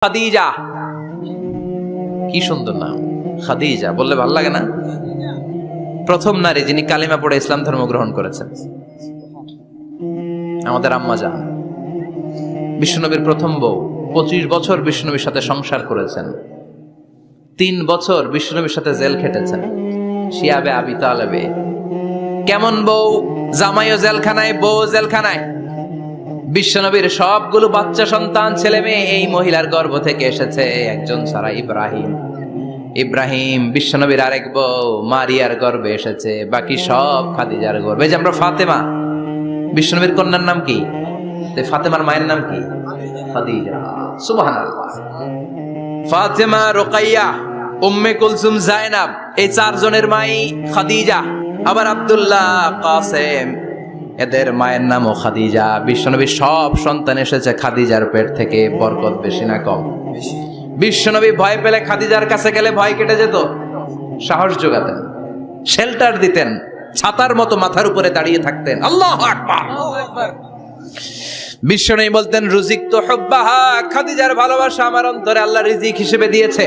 খাদিজা, কি সুন্দর নাম খাদিজা, বললে ভালো লাগে না? প্রথম নারী যিনি কালিমা পড়ে ইসলাম ধর্ম গ্রহণ করেছেন আমাদের আম্মা জান, বিশ্বনবীর প্রথম বউ। 25 বছর বিশ্বনবীর সাথে সংসার করেছেন, 3 বছর বিশ্বনবীর সাথে জেল খেটেছেন শিয়াবে আবি তালেবে। কেমন বউ? জামাইও জেলখানায়, বউ জেলখানায়। বিশ্বনবীর সবগুলো বাচ্চা সন্তান ছেলে মেয়ে এই মহিলার গর্ভ থেকে এসেছে, একজন ছাড়া ইব্রাহিম বিশ্বনবীর আরেক বউ মারিয়ার গর্ভে এসেছে, বাকি সব খাদিজার গর্ভে। যে আমরা ফাতেমা, বিশ্বনবীর কন্যার নাম কি? ফাতেমার মায়ের নাম কি? খাদিজা। সুবহানাল্লাহ। ফাতেমা, রুকাইয়া, উম্মে কুলসুম, জায়নাব, এই 4 জনের মাই খাদিজা। আবার আব্দুল্লাহ, কাসেম, এদের মায়ের নামও খাদিজা। বিশ্বনবীর সব সন্তান এসেছে খাদিজার পেট থেকে। বরকত বেশি না কম? বিশ্বনবী ভয় পেলে খাদিজার কাছে গেলে ভয় কেটে যেত, সাহস যোগাতেন, শেল্টার দিতেন, ছাতার মতো মাথার উপরে দাঁড়িয়ে থাকতেন। আল্লাহু আকবার। বিশ্বনবী বলতেন, রুজিক তো হুব্বাহা, খাদিজার ভালোবাসা আমার অন্তরে আল্লাহ রিজিক হিসেবে দিয়েছে।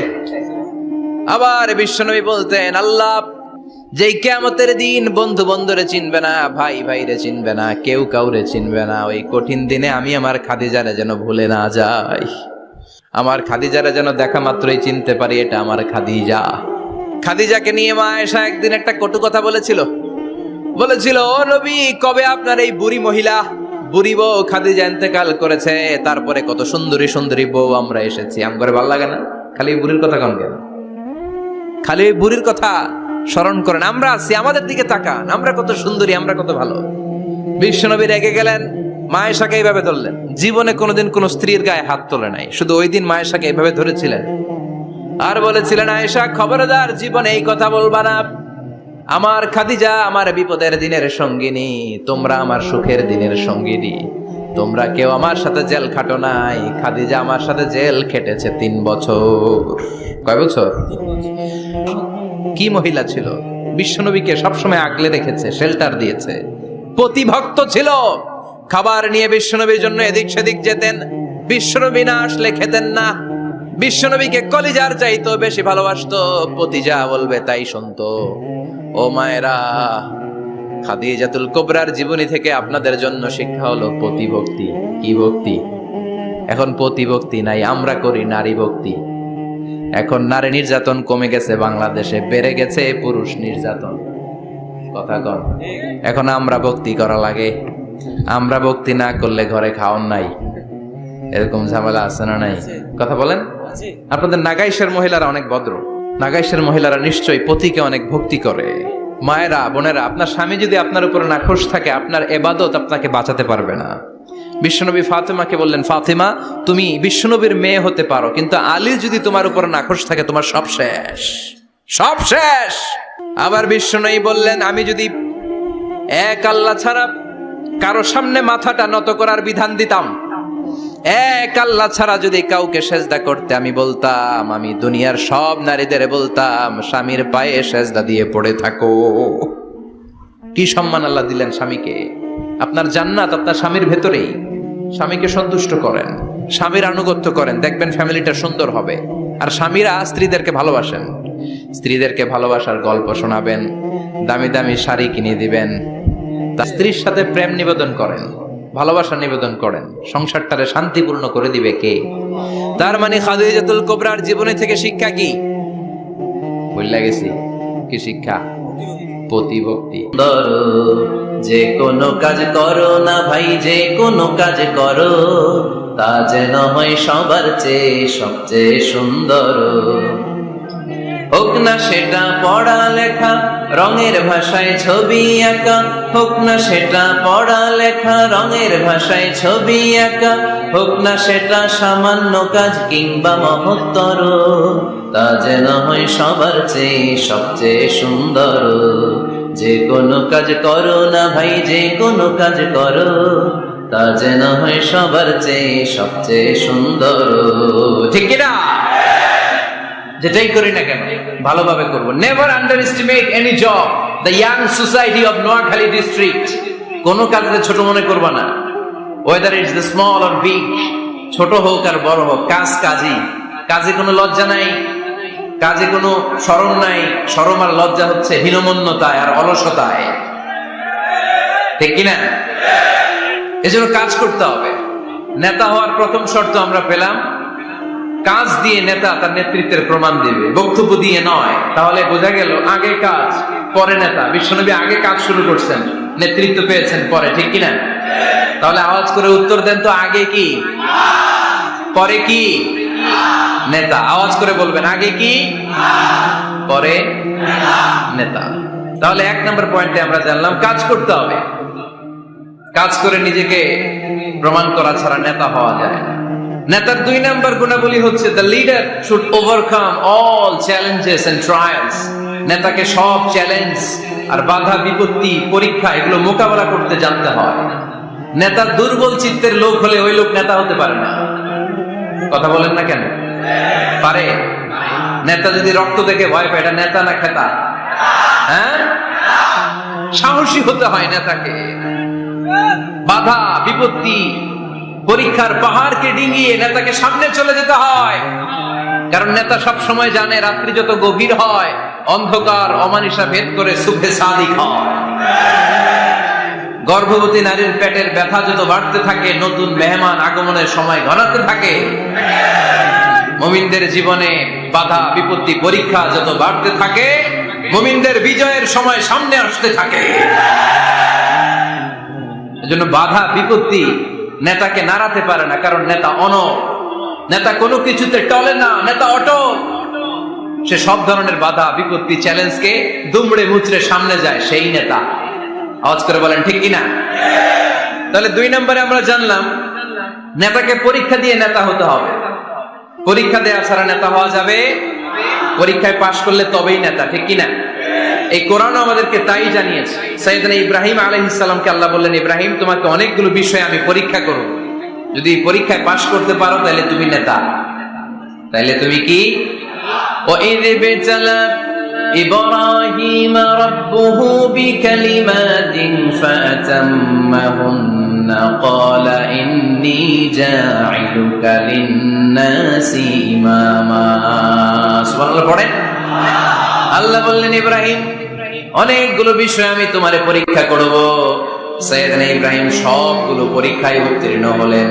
আবার বিশ্বনবী বলতেন, আল্লাহ যেই কিয়ামতের দিন বন্ধু বন্ধুরে চিনবে না, ভাই ভাইরে চিনবে না, কেউ কাউরে চিনবে না, ওই কঠিন দিনে আমি আমার খাদিজারে যেন ভুলে না যাই, আমার খাদিজারে যেন দেখা মাত্রই চিনতে পারি এটা আমার খাদিজা। খাদিজাকে নিয়ে মা আয়েশা একদিন একটা কটু কথা বলেছিল, ও নবী, কবে আপনার এই বুড়ি মহিলা, বুড়ি বউ খাদিজা ইন্তেকাল করেছে, তারপরে কত সুন্দরী সুন্দরী বউ আমরা এসেছি, আমগরে ভালো লাগে না? খালি বুড়ির কথা কন কেন? খালি ওই বুড়ির কথা স্মরণ করেন। আমরা আছি, আমাদের দিকে তাকান, আমরা কত সুন্দরী, আমরা কত ভালো। বিশ্বনবী রেগে গেলেন, মা আয়েশাকে এইভাবে ধরলেন। জীবনে কোনোদিন কোন স্ত্রীর গায়ে হাত তোলে নাই, শুধু ওই দিন মা আয়েশাকে এইভাবে ধরেছিলেন আর বলেছিলেন, আয়েশা খবরদার, জীবনে এই কথা বলবা না। আমার খাদিজা আমার বিপদের দিনের সঙ্গিনী, তোমরা আমার সুখের দিনের সঙ্গিনী। তোমরা কেউ আমার সাথে জেল খাটো নাই, খাদিজা আমার সাথে জেল খেটেছে 3 বছর। কয় বছর? কি মহিলা ছিল! বিশ্বনবীকে সবসময় আগলে রেখেছে, শেল্টার দিয়েছে, প্রতিভক্ত ছিল। খাবার নিয়ে বিশ্বনবীর জন্য এদিক সেদিক যেতেন, বিশ্বনবী না আসলে খেতেন না। বিশ্বনবীকে কলিজার চাইতো বেশি ভালোবাসতো, পতি যা বলবে তাই শুনতো। ও মায়েরা, খাদিজাতুল কুবরার জীবনী থেকে আপনাদের জন্য শিক্ষা হলো প্রতিভক্তি। কি ভক্তি? এখন প্রতিভক্তি নাই, আমরা করি নারী ভক্তি। এখন নারী নির্যাতন কমে গেছে বাংলাদেশে, বেড়ে গেছে পুরুষ নির্যাতন। কথা কন। এখন আমরা ভক্তি করা লাগে, আমরা ভক্তি না করলে ঘরে খাওয়ান নাই, এরকম ঝামেলা আছে না নাই? কথা বলেন। আপনাদের নাগাইশের মহিলারা অনেক ভদ্র, নাগাইশের মহিলারা নিশ্চয়ই পতিকে অনেক ভক্তি করে। মায়েরা, বোনেরা, আপনার স্বামী যদি আপনার উপর নাখোশ থাকে, আপনার ইবাদত আপনাকে বাঁচাতে পারবে না। বিশ্বনবী ফাতেমাকে বললেন, ফাতেমা তুমি বিশ্বনবীর মেয়ে হতে পারো, কিন্তু আলী যদি তোমার উপর নাখোশ থাকে, তোমার সব শেষ, সব শেষ। আবার বিশ্বনবী বললেন, আমি যদি এক আল্লাহ ছাড়া কারো সামনে মাথাটা নত করার বিধান দিতাম, এক আল্লাহ ছাড়া যদি কাউকে সেজদা করতে আমি বলতাম, আমি দুনিয়ার সব নারীদের বলতাম স্বামীর পায়ে সেজদা দিয়ে পড়ে থাকো। কি সম্মান আল্লাহ দিলেন স্বামীকে! আপনার জান্নাত আপনার স্বামীর ভেতরেই। স্বামীকে সন্তুষ্ট করেন, স্বামীর আনুগত্য করেন, দেখবেন ফ্যামিলিটা সুন্দর হবে। আর স্বামীরা স্ত্রীদেরকে ভালোবাসেন, স্ত্রীদেরকে ভালোবাসার গল্প শোনাবেন, দামি দামি শাড়ি কিনে দিবেন, তার স্ত্রীর সাথে প্রেম নিবেদন করেন, ভালোবাসা নিবেদন করেন, সংসারটারে শান্তিপূর্ণ করে দিবে কে? তার মানে খাদিজাতুল কুবরার জীবনী থেকে শিক্ষা কি? বললা গেছি, কি শিক্ষা? প্রতিভক্তি। যে কোনো কাজ করো না ভাই, যে কোনো কাজ করো, তা যেন হয় সবার চেয়ে সবচেয়ে সুন্দর। হোক না সেটা পড়ালেখা, রঙের ভাষায় ছবি আঁকা, হোক না সেটা পড়ালেখা, রঙের ভাষায় ছবি আঁকা, হোক না সেটা সামান্য কাজ কিংবা মহত্তর, তা যেন হয় সবার চেয়ে সবচেয়ে সুন্দর। যে কোনো কাজ করো না ভাই, যে কোনো কাজ করো, তা যেন হয় সবার চেয়ে সবচেয়ে সুন্দর। ঠিক কিনা? যেটাই করি না কেন ভালোভাবে করবো। Never under estimate any job. The young society of Noakhali district. কোন কাজে ছোট মনে করবা না, whether it's the small or big. ছোট হোক আর বড় হোক, কাজ কাজই, কাজে কোনো লজ্জা নাই, কাজে কোনো শরম নাই। শরম আর লজ্জা হচ্ছে হীনমন্যতায় আর অলসতায়, ঠিক কিনা? এজন্য কাজ করতে হবে। নেতা হওয়ার প্রথম শর্ত আমরা পেলাম, কাজ দিয়ে নেতা তার নেতৃত্বের প্রমাণ দিবে, বক্তব্য দিয়ে নয়। তাহলে বোঝা গেল আগে কাজ পরে নেতা। বিশ্বনবী আগে কাজ শুরু করছেন, নেতৃত্ব পেয়েছেন পরে, ঠিক কিনা? তাহলে আওয়াজ করে উত্তর দেন তো, আগে কি পরে কি? নেতা। আওয়াজ করে বলবেন, আগে কি পরে নেতা। তাহলে 1 নম্বর পয়েন্টে আমরা জানলাম কাজ করতে হবে। কাজ করে নিজেকে প্রমাণ করা ছাড়া নেতা হওয়া যায় না। নেতার 2 নম্বর গুণাবলী হচ্ছে the leader should overcome all challenges and trials. নেতাকে সব চ্যালেঞ্জ আর বাধা বিপত্তি পরীক্ষা এগুলো মোকাবেলা করতে জানতে হয়। নেতা দুর্বল চিত্তের লোক হলে ওই লোক নেতা হতে পারে না। কথা বলেন না কেন? পারে? নেতা যদি রক্ত দেখে ভয় পায়, এটা নেতা না খেতা? হ্যাঁ, সাহসী হতে হয় নেতাকে। বাধা বিপত্তি পরীক্ষার পাহাড়কে ডিঙিয়ে নেতাকে সামনে চলে যেতে হয়। কারণ নেতা সব সময় জানে রাত্রি যত গভীর হয়, অন্ধকার অমানিসা ভেদ করে সুখে সাদিক হয়। গর্ভবতী নারীর পেটের ব্যথা যত বাড়তে থাকে, নতুন মেহমান আগমনের সময় ঘনাতে থাকে। মুমিনদের জীবনে বাধা বিপত্তি পরীক্ষা যত বাড়তে থাকে, মুমিনদের বিজয়ের সময় সামনে আসতে থাকে। এজন্য বাধা বিপত্তি নেতাকে নাড়াতে পারে না, কারণ নেতা অনড়। নেতা কোনো কিছুতে টলে না, নেতা অটল। সে সব ধরনের বাধা বিপত্তি চ্যালেঞ্জকে দুমড়ে মুচড়ে সামনে যায়, সেই নেতা। আওয়াজ করে বলেন ঠিক কিনা? তাহলে 2 নম্বরে আমরা জানলাম নেতাকে পরীক্ষা দিয়ে নেতা হতে হবে। পরীক্ষা দেওয়া ছাড়া নেতা হওয়া যাবে? পরীক্ষায় পাশ করলে তবেই নেতা, ঠিক কিনা? এই কোরআন আমাদেরকে তাই জানিয়েছে। সাইয়েদনা ইব্রাহিম আলাইহিস সালামকে আল্লাহ বললেন, ইব্রাহিম তোমাকে অনেকগুলো বিষয় আমি পরীক্ষা করব, যদি পরীক্ষায় পাশ করতে পারো তাহলে তুমি নেতা। তাহলে তুমি কি? وَإِذِ ابْتَلَى إِبْرَاهِيمَ رَبُّهُ بِكَلِمَاتٍ فَأَتَمَّهُنَّ قَالَ إِنِّي جَاعِلُكَ لِلنَّاسِ إِمَامًا। সুবহানাল্লাহ পড়েন। আল্লাহ বললেন, ইব্রাহিম অনেকগুলো বিষয় আমি তোমারে পরীক্ষা করব। সাইয়েদনা ইব্রাহিম সবগুলো পরীক্ষায় উত্তীর্ণ হলেন।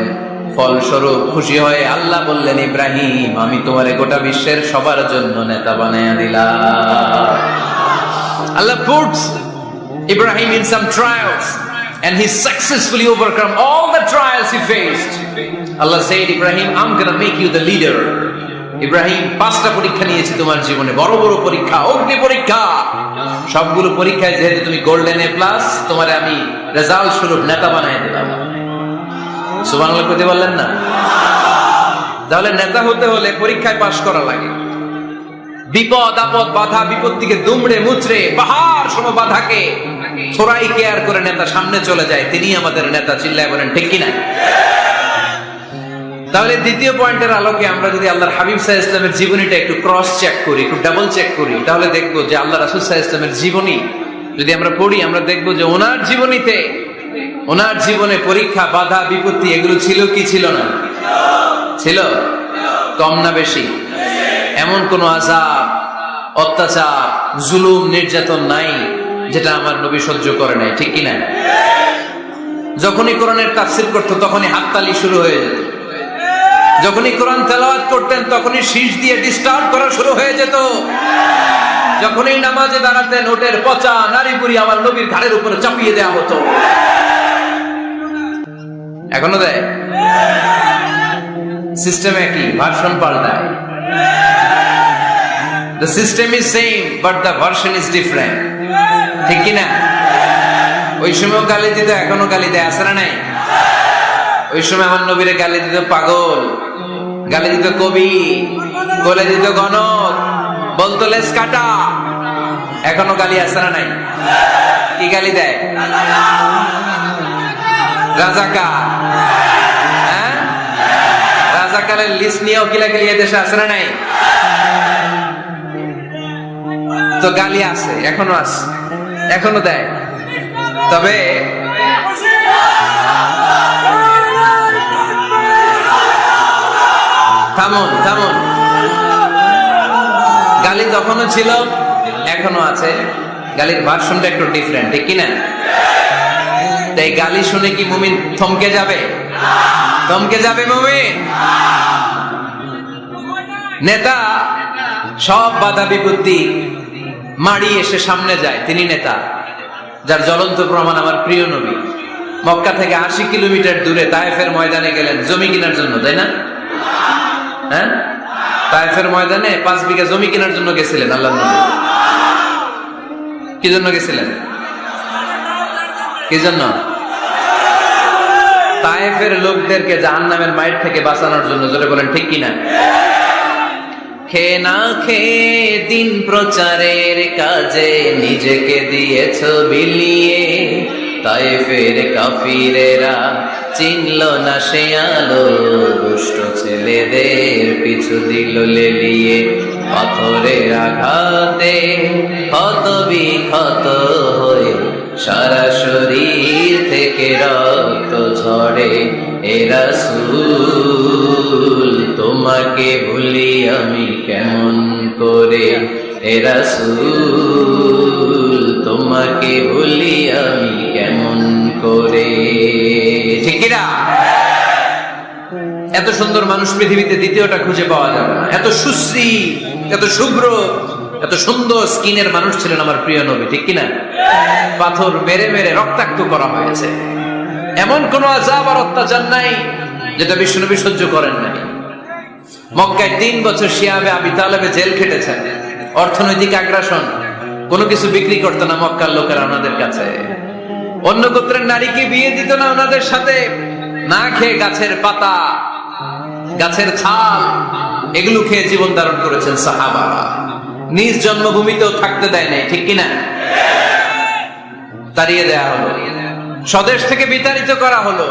ফলস্বরূপ খুশি হয়ে আল্লাহ বললেন, ইব্রাহিম আমি তোমারে গোটা বিশ্বের সবার জন্য নেতা বানায়া দিলাম। আল্লাহ puts Ibrahim in some trials and he successfully overcome all the trials he faced. Allah said, Ibrahim, I'm gonna make you the leader. Ibrahim 5টা পরীক্ষা নিয়েছি তোমার জীবনে, বড় বড় পরীক্ষা, অগ্নি পরীক্ষা। সবগুলো পরীক্ষায় যেহেতু তুমি গোল্ডেন এ প্লাস, তোমারে আমি রেজাল্ট স্বরূপ নেতা বানায় দিলাম। সুবহানাল্লাহ কইতে বললেন না? তাহলে নেতা হতে হলে পরীক্ষায় পাশ করা লাগে। বিপদ আপদ বাধা বিপত্তিকে দুমড়ে মুচড়ে পাহাড় সম বাধাকে থোড়াই কেয়ার করে নেতা সামনে চলে যায়, তিনি আমাদের নেতা। চিল্লায় বলেন ঠিক কিনা? তাহলে 2য় পয়েন্টের আলোকে আমরা যদি আল্লাহর হাবিব সাল্লাল্লাহু আলাইহি ওয়াসাল্লামের জীবনীটা একটু ক্রস চেক করি, একটু ডাবল চেক করি, তাহলে দেখবো যে আল্লাহ রাসূল সাল্লাল্লাহু আলাইহি ওয়াসাল্লামের জীবনী যদি আমরা পড়ি, আমরা দেখবো যে ওনার জীবনীতে, ওনার জীবনে পরীক্ষা বাধা বিপত্তি এগুলো ছিল কি ছিল না? ছিল। কম না বেশি? এমন কোন আযাব অত্যাচার জুলুম নির্যাতন নাই যেটা আমার নবী সহ্য করে নাই, ঠিক কিনা? যখনই কোরআনের তাফসীর করতো তখনই হাততালি শুরু হয়ে যেত। যখনই কোরআন তেলাওয়াত করতেন তখনই শীষ দিয়ে ডিস্টার্ব করা শুরু হয়ে যেত। যখনই নামাজে দাঁড়াতেন ওটের পচা নারী বুড়ি আমার নবীর ঘাড়ের উপরে চাপিয়ে দেওয়া হতো। এখনো দেয়? সিস্টেম একই, ভার্সন পাল্টায়। The system is same but the version is different, ঠিক কিনা? ওই সময় গালি দিত, এখনো গালি দেয়, আছে না নাই? ওই সময় আমার নবীরে গালি দিত পাগল, গালি দিত কবি, বলে দিত গণক, বলতো লেস কাটা। এখনো গালি আছে না নাই? কি গালি দেয়? রাজাকার। হ্যাঁ, রাজাকারের লিস্ট নিয়েও কিলাকিলি দেশে আছে না নাই? তো গালি আছে, এখনো আছে, এখনো দেয়। তবে থামুন থামুন। গালি তখনও ছিল, এখনো আছে, গালির ভার্সনটা একটু ডিফারেন্ট, ঠিক কিনা? তাই গালি শুনে কি মুমিন থমকে যাবে? থমকে যাবে মুমিন? নেতা সব বাধা বিপত্তি মাড়ি এসে সামনে যায়, তিনি নেতা। যার জ্বলন্ত প্রমাণ আমার প্রিয় নবী মক্কা থেকে 80 কিলোমিটার দূরে তায়েফের ময়দানে গেলেন জমি কেনার জন্য, তাই না? হ্যাঁ, তায়েফের ময়দানে 5 বিঘা জমি কেনার জন্য গেছিলেন আল্লাহর নবী। কি জন্য গেছিলেন? কি জন্য? তায়েফের লোকদেরকে জাহান্নামের মাইর থেকে বাঁচানোর জন্য। জোরে বলেন ঠিক কিনা? খেয়ে না খেয়ে দিন প্রচারের কাজে নিজেকে দিয়েছ বিলিয়ে, তায়েফের কাফিরেরা চিনল না সে আলো, দুষ্ট ছেলেদের পিছু দিল লেলিয়ে, পাথরের আঘাতে ক্ষত বিক্ষত হয়ে সারা শরীর থেকে রক্ত ঝরে। এ রাসূল তোমাকে ভুলি আমি কেমন করে, এ রাসূল তোমাকে ভুলি আমি কেমন করে। ঠিক কিনা? এত সুন্দর মানুষ পৃথিবীতে দ্বিতীয়টা খুঁজে পাওয়া যাবে না। এত সুশ্রী, এত শুভ্র, এত সুন্দর স্কিনের মানুষ ছিলেন আমার প্রিয় নবী, ঠিক কিনা? পাথর মেরে মেরে রক্তাক্ত করা হয়েছে, এমন কোন আযাব আর অত্যাচার নাই যেটা বিশ্বনবী সহ্য করেন নাই। মক্কায় 3 বছর শিয়াবে আবি তালেবে জেল খেটেছেন, অর্থনৈতিক আগ্রাসন, কোনো কিছু বিক্রি করতো না মক্কার লোকেরা ওনাদের কাছে। অন্য গোত্রের নারীকে বিয়ে দিত না ওনাদের সাথে। না খেয়ে গাছের পাতা, গাছের ছাল, এগুলো খেয়ে জীবন ধারণ করেছেন সাহাবারা। নিজ জন্মভূমিতেও থাকতে দেয় নাই, ঠিক কিনা? তাড়িয়ে দেয়া হলো, স্বদেশ থেকে বিতাড়িত করা হলো।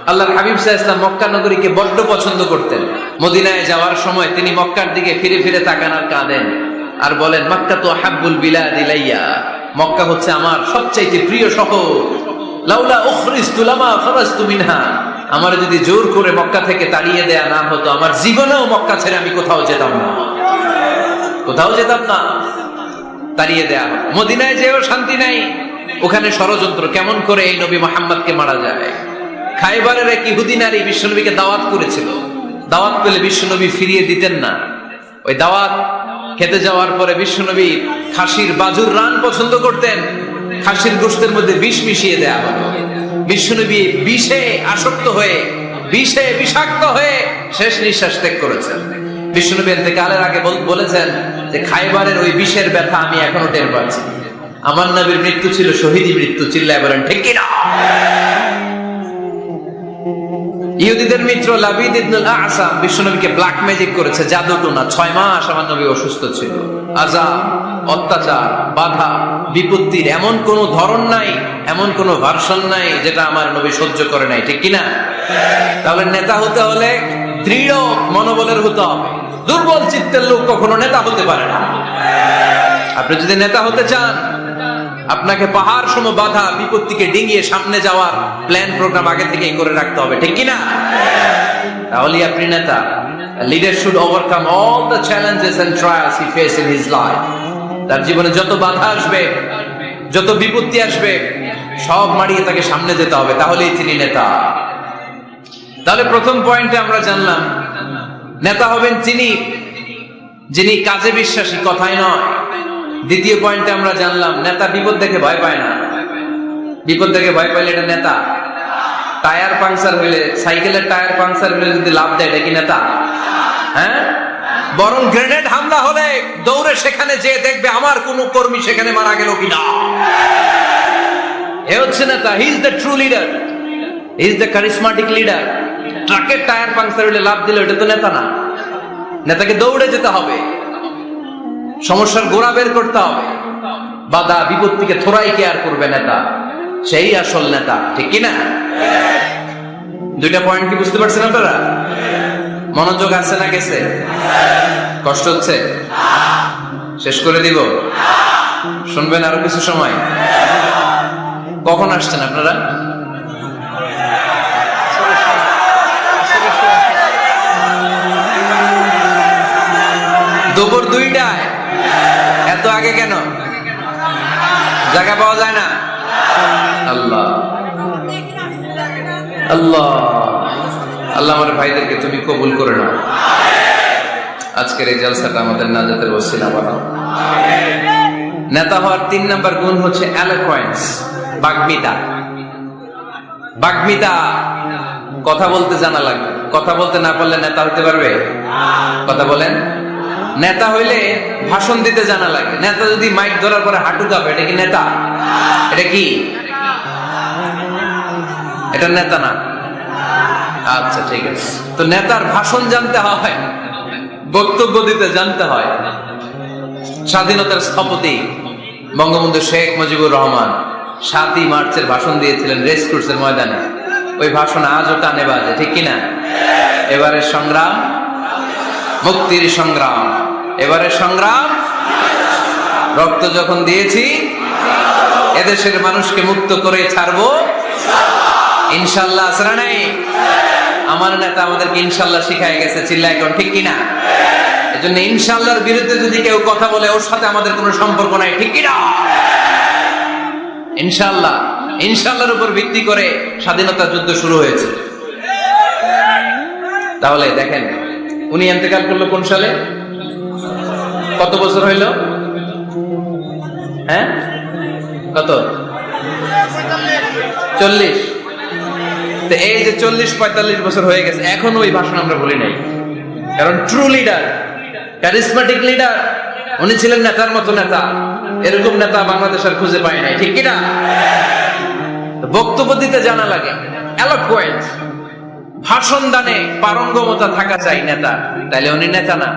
আল্লাহর হাবিব সাল্লাল্লাহু আলাইহি ওয়াসাল্লাম মক্কা নগরীকে বড্ড পছন্দ করতেন। মদিনায় যাওয়ার সময় তিনি মক্কার দিকে ফিরে ফিরে তাকান আর কাঁদেন আর বলেন, মক্কা তো হাব্বুল বিলাদ ইলাইয়া, মক্কা হচ্ছে আমার সবচাইতে প্রিয় শহর। লাউলা উখরিজতু লামা খারাজতু মিনহা, আমার যদি জোর করে মক্কা থেকে তাড়িয়ে দেয়া না হতো, আমার জীবনেও মক্কা ছেড়ে আমি কোথাও যেতাম না, কোথাও যেতাম না। তাড়িয়ে দেয়া। মদিনায় যেও শান্তি নাই, ওখানে ষড়যন্ত্র কেমন করে এই নবী মুহাম্মদকে মারা যায়। খাইবারের এক ইহুদি নারী বিশ্বনবীকে দাওয়াত করেছিল, দাওয়াত পেলে বিশ্বনবী ফিরিয়ে দিতেন না। ওই দাওয়াত খেতে যাওয়ার পরে বিশ্বনবী খাসির বাজুর রান পছন্দ করতেন, খাসির গোশতের মধ্যে বিষ মিশিয়ে দেয়া হলো। বিশ্বনবী বিষে আসক্ত হয়ে, বিষে বিষাক্ত হয়ে শেষ নিঃশ্বাস ত্যাগ করেছেন। বিশ্বনবী ইন্তেকালের আগে বলেছেন যে খাইবারের ওই বিষের ব্যথা আমি এখনো টের পাচ্ছি। আমার নবীর মৃত্যু ছিল শহীদি মৃত্যু, চিল্লায় বলেন ঠিক কিনা? ইহুদিদের মিত্র লাবিদ ইবনুল আ'সাম বিশ্বনবীকে ব্ল্যাক ম্যাজিক করেছে, জাদু টোনা। 6 মাস আমার নবী অসুস্থ ছিল। আযাব, অত্যাচার, বাধা, বিপত্তির এমন কোন ধরন নাই, এমন কোন ভার্সন নাই যেটা আমার নবী সহ্য করে নাই, ঠিক কিনা? তাহলে নেতা হতে হলে দৃঢ় মনোবলের হতে হবে। দুর্বল চিত্তের লোক কখনো নেতা হতে পারে না। আপনি যদি নেতা হতে চান, আপনাকে পাহাড় সম বাধা বিপত্তিকে ডিঙিয়ে সামনে যাওয়ার প্ল্যান প্রোগ্রাম আগে থেকেই করে রাখতে হবে, ঠিক কিনা? তাহলে আপনি নেতা। Leader should overcome all the challenges and trials he face in his life. তার জীবনে যত বাধা আসবে, যত বিপত্তি আসবে, সব মারিয়ে তাকে সামনে যেতে হবে, তাহলেই তিনি নেতা। তাহলে প্রথম পয়েন্টে আমরা জানলাম নেতা হবেন তিনি যিনি কাজে বিশ্বাসী, কথায় নয়। দ্বিতীয় পয়েন্টে আমরা জানলাম নেতা বিপদ দেখে ভয় পায় না। বিপদ দেখে ভয় পাইলে এটা নেতা। টায়ার পাংচার হইলে, সাইকেলের টায়ার পাংচার হইলে যদি লাভ দেয়, এটা কি নেতা? হ্যাঁ, বরং গ্রেনেড হামলা হলে দৌড়ে সেখানে যেয়ে দেখবে আমার কোন কর্মী সেখানে মারা গেল কিনা। এ হচ্ছে নেতা। He is the true leader, he is the charismatic leader. ট্রাকের টায়ার পাংচার হইলে লাভ দিল, এটা তো নেতা না। নেতাকে দৌড়ে যেতে হবে, সমস্যার গোড়া বের করতে হবে, বাধা বিপত্তিকে থোড়াই কেয়ার করবে নেতা, সেই আসল নেতা, ঠিক কিনা? দুইটা পয়েন্ট কি বুঝতে পারছেন আপনারা? মনোযোগ আছে না গেছে? কষ্ট হচ্ছে? শেষ করে দিব? শুনবেন আরো কিছু সময়? কখন আসছেন আপনারা? দুপুর 2টায়? এত আগে কেন? জায়গা পাওয়া যায় না? আল্লাহ আল্লাহ আল্লাহ আমার ভাইদেরকে তুমি কবুল করে নাও। আজকের এই জলসাটা আমাদের নাজাতের ওসিলা বানাও। নেতা হওয়ার 3 নাম্বার গুণ হচ্ছে এলোকোয়েন্স, বাগ্মিতা। বাগ্মিতা, কথা বলতে জানা লাগবে। কথা বলতে না পারলে নেতা হতে পারবে? কথা বলেন। নেতা হইলে ভাষণ দিতে জানা লাগে। নেতা যদি মাইক ধরার পরে হাঁটু কাঁপে, এটা কি নেতা? এটা কি? এটা নেতা না। আচ্ছা ঠিক আছে। তো নেতার ভাষণ জানতে হয়, বক্তব্য দিতে জানতে হয়। স্বাধীনতার স্থপতি বঙ্গবন্ধু শেখ মুজিবুর রহমান 7ই মার্চের ভাষণ দিয়েছিলেন রেসকোর্সের ময়দানে। ওই ভাষণ আজও কানে বাজে, ঠিক কিনা? এবারের সংগ্রাম মুক্তির সংগ্রাম, এবারের সংগ্রাম রক্ত যখন দিয়েছি এদেশের মানুষকে মুক্ত করে ছাড়বো ইনশাল্লাহ। আসরা নাই? আমার নেতা আমাদেরকে ইনশাল্লাহ শিখায় গেছে, চিল্লায় কোন, ঠিক কিনা? এজন্য ইনশাল্লাহর বিরুদ্ধে যদি কেউ কথা বলে ওর সাথে আমাদের কোনো সম্পর্ক নাই, ঠিক কিনা? ইনশাল্লাহ, ইনশাল্লাহর উপর ভিত্তি করে স্বাধীনতা যুদ্ধ শুরু হয়েছে। তাহলে দেখেন, উনি ইন্তেকাল করলো কোন সালে? কত বছর হইল? হ্যাঁ, কত? 40। তো এই যে 40-45 বছর হয়ে গেছে, এখনো ওই ভাষণ আমরা ভুলি নাই। কারণ ট্রু লিডার, ক্যারিসমেটিক লিডার, উনি ছিলেন নেতার মতো নেতা। এরকম নেতা বাংলাদেশ আর খুঁজে পায় নাই, ঠিক কিনা? বক্তব্য দিতে জানা লাগে, এলোকোয়েন্ট, ভাষণ দানে পারঙ্গমতা থাকা চাই নেতা, তাইলে উনি নেতা না।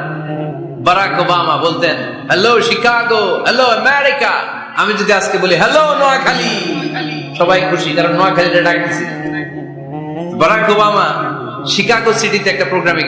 বারাক ওবামা বলতেন হ্যালো শিকাগো, হ্যালো আমেরিকা। আমি যদি আজকে বলি হ্যালো নোয়াখালী, সবাই খুশি, কারণ নোয়াখালীটা ডাক দিছি। বারাক ওবামা শিকাগো সিটিতে একটা প্রোগ্রামে